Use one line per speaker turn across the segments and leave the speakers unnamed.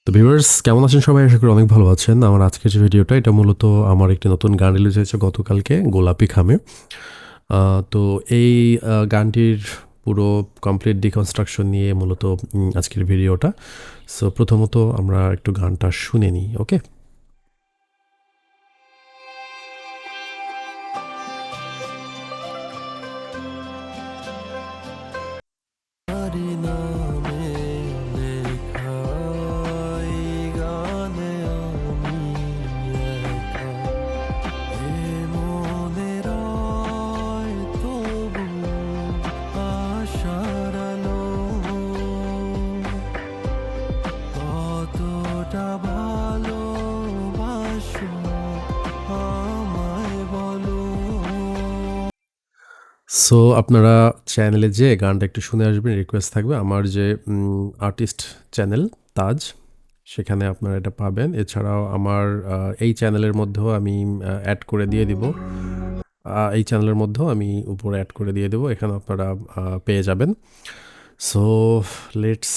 তো ভিউয়ার্স কেমন আছেন সবাই? আশা করি অনেক ভালো আছেন। আমার আজকের যে ভিডিওটা এটা মূলত আমার একটি নতুন গান রিলিজ হয়েছে গতকালকে 'গোলাপি খামে'। আ তো এই গানটির পুরো কমপ্লিট ডিকনস্ট্রাকশন নিয়ে মূলত আজকের ভিডিওটা। সো প্রথমত আমরা একটু গানটা শুনে নিই। ওকে?
তোমারি নামে লেখা এই গানে আমি একা। এ মনে রয় তবু আশার আলো। কতটা ভালোবাসো আমায় বলো।
সো আপনারা চ্যানেলে যেয়ে গানটা একটু শুনে আসবেন। রিকোয়েস্ট থাকবে আমার যে আর্টিস্ট চ্যানেল 'তাজ' সেখানে আপনারা এটা পাবেন। এছাড়াও আমার এই চ্যানেলের মধ্যেও আমি অ্যাড করে দিয়ে দিব। এই চ্যানেলের মধ্যেও আমি উপরে অ্যাড করে দিয়ে দেবো। এখানে আপনারা পেয়ে যাবেন। সো লেটস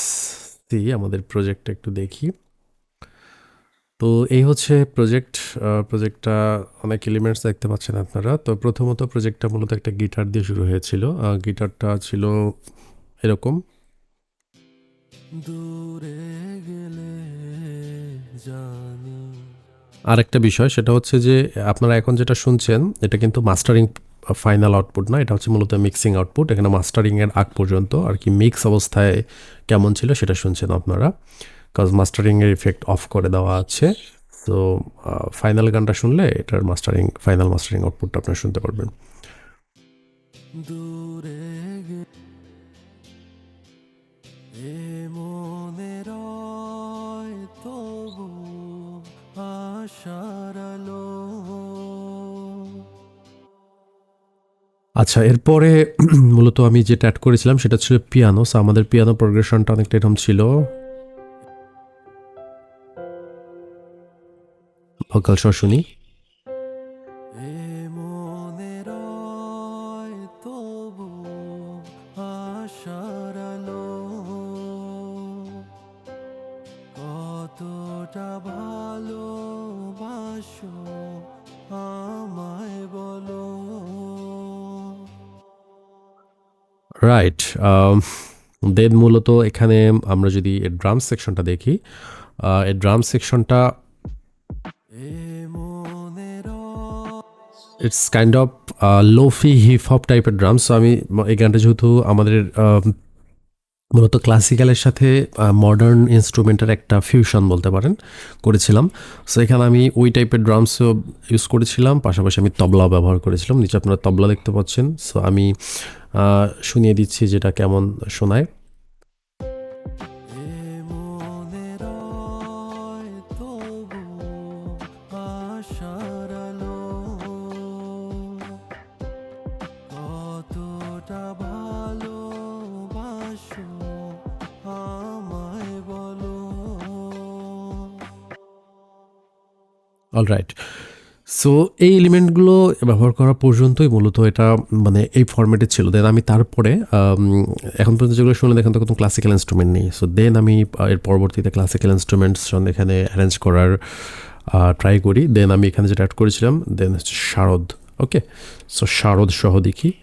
সি আমাদের প্রজেক্টটা একটু দেখি। তো এই হচ্ছে প্রজেক্ট। প্রজেক্টটা অনেক এলিমেন্টস দেখতে পাচ্ছেন আপনারা। তো প্রথমত প্রজেক্টটা মূলত একটা গিটার দিয়ে শুরু হয়েছিল। গিটারটা ছিল এরকম।
দূরে গেলে জানি
আরেকটা বিষয় সেটা হচ্ছে যে আপনারা এখন যেটা শুনছেন এটা কিন্তু মাস্টারিং ফাইনাল আউটপুট না। এটা হচ্ছে মূলত মিক্সিং আউটপুট। এখানে মাস্টারিং এর আগ পর্যন্ত আরকি মিক্স অবস্থায় কেমন ছিল সেটা শুনছেন আপনারা। কজ মাস্টারিং এর ইফেক্ট অফ করে দেওয়া আছে। তো ফাইনাল গানটা শুনলে এটার ফাইনাল মাস্টারিং আউটপুটটা আপনারা শুনতে পারবেন।
দূরে গেলে এ মনে রয় তবু আশার আলো।
আচ্ছা এরপরে মূলত আমি যেটা এড করেছিলাম সেটা ছিল পিয়ানো। সো আমাদের পিয়ানো প্রোগ্রেশনটা অনেকটা এরকম ছিল। ভোকাল সহ শুনি।
এ মনে রয় তবু আশার আলো। কতটা ভালোবাসো আমায় বলো।
রাইট। দেন মূলত এখানে আমরা যদি এর ড্রাম সেকশনটা দেখি, এর ড্রাম সেকশনটা
এ মনে রয়
it's kind of lofi hip hop টাইপের ড্রাম। সো আমি এই গানটা যেহেতু আমাদের মূলত ক্লাসিক্যালের সাথে মডার্ন ইন্সট্রুমেন্টের একটা ফিউশন বলতে পারেন করেছিলাম। সো এখানে আমি ওই টাইপের ড্রামসও ইউজ করেছিলাম, পাশাপাশি আমি তবলাও ব্যবহার করেছিলাম। নিচে আপনারা তবলা দেখতে পাচ্ছেন। সো আমি শুনিয়ে দিচ্ছি যেটা কেমন শোনায়।
এ মনে রয় তবু আশার আলো। কতটা ভালোবাসো আমায় বলো।
অলরাইট। সো এই এলিমেন্টগুলো ব্যবহার করা পর্যন্তই মূলত এটা মানে এই ফরম্যাটে ছিল। দেন আমি তারপরে এখন পর্যন্ত যেগুলো শুনলেন এখানে তো কোনো ক্লাসিক্যাল ইন্সট্রুমেন্ট নেই। সো দেন আমি এর পরবর্তীতে ক্লাসিক্যাল ইন্সট্রুমেন্টস এখানে অ্যারেঞ্জ করার ট্রাই করি। দেন আমি এখানে যেটা অ্যাড করেছিলাম দেন হচ্ছে শারদ। ওকে? সো শারদ সহ দেখি।
এ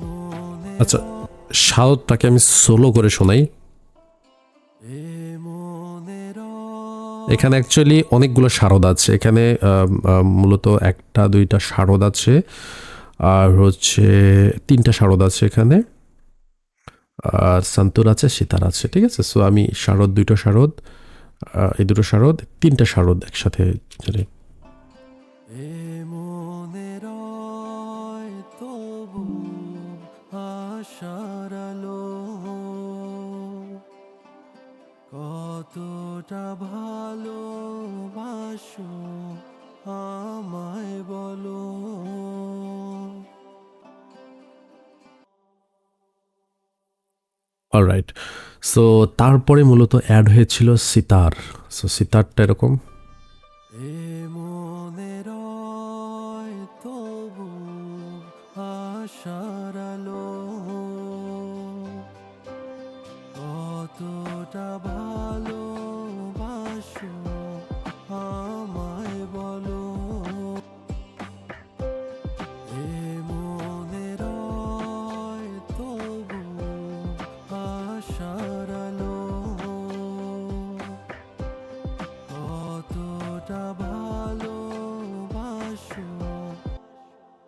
মনে
আচ্ছা শারদটাকে আমি সোলো করে শোনাই।
এ মনে রয়
এখানে অ্যাকচুয়ালি অনেকগুলো শারদ আছে। এখানে মূলত ১টা ২টা শারদ আছে। আর হচ্ছে ৩টা শারদ আছে এখানে। আর সান্তুর আছে, সিতার আছে। ঠিক আছে? সো আমি শারদ ২টো শারদ, এই ২টো শারদ, ৩টা শারদ একসাথে চলে।
এ মনে রয় তবু আশার আলো। কতটা ভালোবাসো আমায় বলো।
অলরাইট। সো তারপরে মূলত এড হয়েছিল সিতার। সো সিতারটা এরকম।
এ মনে রয় তবু আশার আলো। কতটা ভালোবাসো আমায় বলো এ মনে রয় তবু আশার আলো কতটা ভালোবাসো।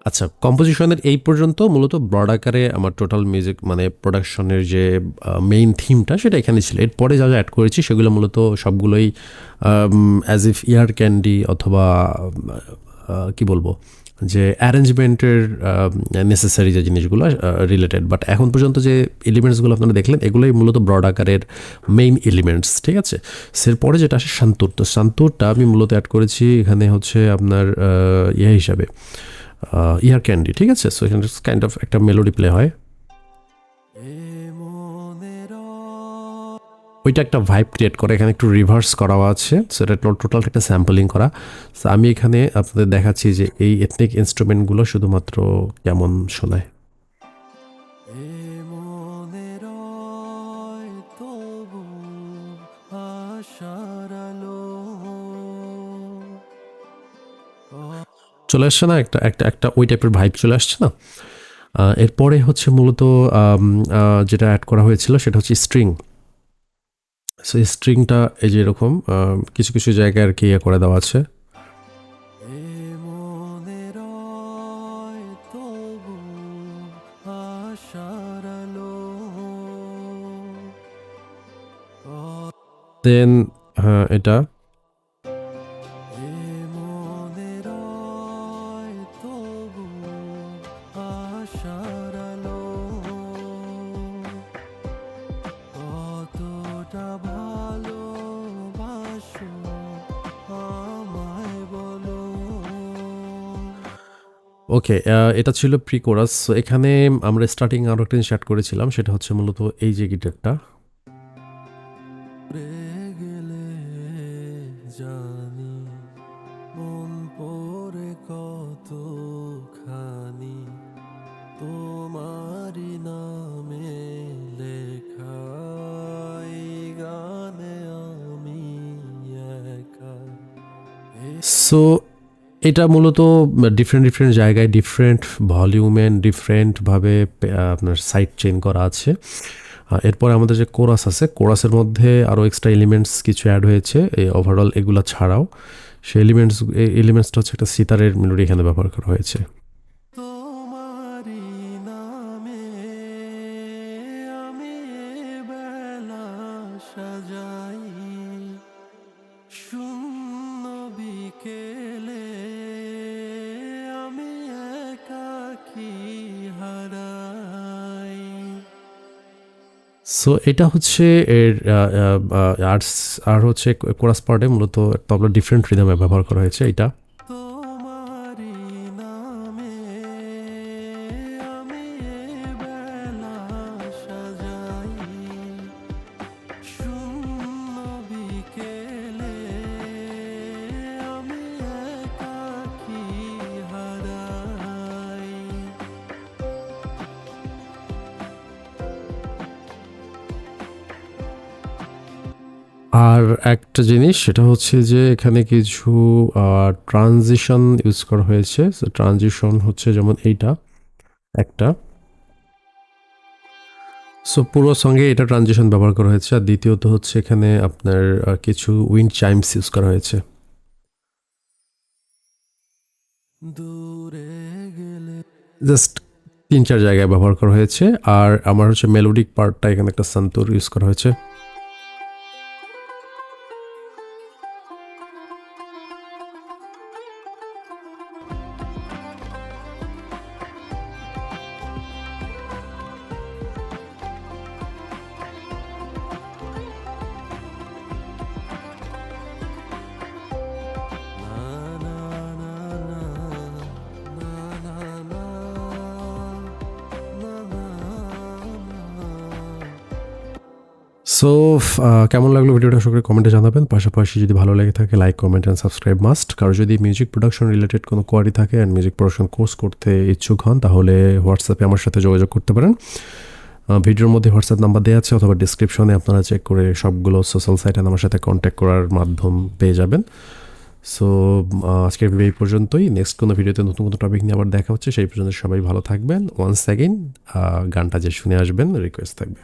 আচ্ছা, কম্পোজিশনের এই পর্যন্ত মূলত ব্রড আকারে আমার টোটাল মিউজিক মানে প্রোডাকশনের যে মেইন থিমটা সেটা এখানে ছিল। এরপরে যা অ্যাড করেছি সেগুলো মূলত সবগুলোই অ্যাজ ইফ ইয়ার ক্যান্ডি অথবা কি বলবো যে অ্যারেঞ্জমেন্টের নেসেসারি যে জিনিসগুলো রিলেটেড। বাট এখন পর্যন্ত যে এলিমেন্টসগুলো আপনারা দেখলেন এগুলোই মূলত ব্রড আকারের মেইন এলিমেন্টস, ঠিক আছে। এরপরে যেটা আসে শান্তর, তো শান্তরটা আমি মূলত অ্যাড করেছি এখানে হচ্ছে আপনার ইয়ে হিসাবে ইয়ার ক্যান্ডি, ঠিক আছে। সো এখানে কাইন্ড অফ একটা মেলোডি প্লে হয়,
এ মনে রয়
ওইটা একটা ভাইব ক্রিয়েট করে। এখানে একটু রিভার্স করাও আছে, সেটা টোটাল একটা স্যাম্পলিং করা। সো আমি এখানে আপনাদের দেখাচ্ছি যে এই এথনিক ইনস্ট্রুমেন্টগুলো শুধুমাত্র কেমন শোনায়।
এ মনে রয় তবু আশার আলো
চলে আসছে না একটা একটা একটা ওই টাইপের ভাইব চলে আসছে না। এরপরে হচ্ছে মূলত যেটা অ্যাড করা হয়েছিল সেটা হচ্ছে স্ট্রিং। সো স্ট্রিংটা এই যে এরকম কিছু কিছু জায়গায় আর কি ইয়ে করে দেওয়া আছে।
এ মনে রয় তবু আশার আলো
দেন হ্যাঁ এটা
এ মনে রয় তবু আশার আলো কতটা ভালোবাসো আমায় বলো
ওকে, এটা ছিল প্রি কোরাস। সো এখানে আমরা স্টার্টিং আরও একটা জিনিস অ্যাড করেছিলাম, সেটা হচ্ছে মূলত এই যে গিটারটা।
রে গেলে জানি মন পড়ে কতখানি তোমারি নামে লেখা এই গানে আমি একা
সো এটা মূলত ডিফারেন্ট ডিফারেন্ট জায়গায় ডিফারেন্ট ভলিউমে ডিফারেন্টভাবে আপনার সাইড চেইন করা আছে। এরপরে আমাদের যে কোরাস আছে, কোরাসের মধ্যে আরও এক্সট্রা এলিমেন্টস কিছু অ্যাড হয়েছে এই ওভারঅল এগুলো ছাড়াও। সেই এলিমেন্টসটা হচ্ছে একটা সিতারের মেলোডি এখানে ব্যবহার করা হয়েছে।
তোমারি নামে আমি বেলা সাজাই শূন্য বিকেলে আমি একাকী হারাই
সো এটা হচ্ছে এর আর্টস আর হচ্ছে কোরাস পার্টে মূলত তবলা ডিফারেন্ট রিদমে ব্যবহার করা হয়েছে এটা।
তোমারি নামে আমি বেলা সাজাই শূন্য বিকেলে আমি একাকী হারাই
আর একটা জিনিস সেটা হচ্ছে যে এখানে কিছু ট্রানজিশন ইউজ করা হয়েছে। সো ট্রানজিশন হচ্ছে যেমন এইটা একটা। সো পুরো সঙ্গে এটা ট্রানজিশন ব্যবহার করা হয়েছে। আর দ্বিতীয়ত হচ্ছে এখানে আপনার কিছু উইন্ড চাইমস ইউজ করা হয়েছে।
দূরে গেলে
জাস্ট 3-4 জায়গায় ব্যবহার করা হয়েছে। আর আমার হচ্ছে মেলোডিক পার্টটা এখানে একটা সন্তূর ইউজ করা হয়েছে। সো কেমন লাগলো ভিডিওটা আশা করি কমেন্টে জানাবেন। পাশাপাশি যদি ভালো লেগে থাকে like comment and subscribe must. কারো যদি মিউজিক প্রোডাকশন রিলেটেড কোনো কোয়ারি থাকে অ্যান্ড মিউজিক প্রোডাকশন কোর্স করতে ইচ্ছুক হন তাহলে হোয়াটসঅ্যাপে আমার সাথে যোগাযোগ করতে পারেন। ভিডিওর মধ্যে হোয়াটসঅ্যাপ নাম্বার দেওয়া আছে অথবা ডিসক্রিপশনে আপনারা চেক করে সবগুলো সোশ্যাল সাইটে আমার সাথে কন্ট্যাক্ট করার মাধ্যম পেয়ে যাবেন। সো আজকের ভিডিও এই পর্যন্তই। নেক্সট কোনো ভিডিওতে নতুন কোনো টপিক নিয়ে আবার দেখা হচ্ছে। সেই পর্যন্ত সবাই ভালো থাকবেন। ওয়ান্স অ্যাগেন গানটা যে শুনে আসবেন রিকোয়েস্ট থাকবে।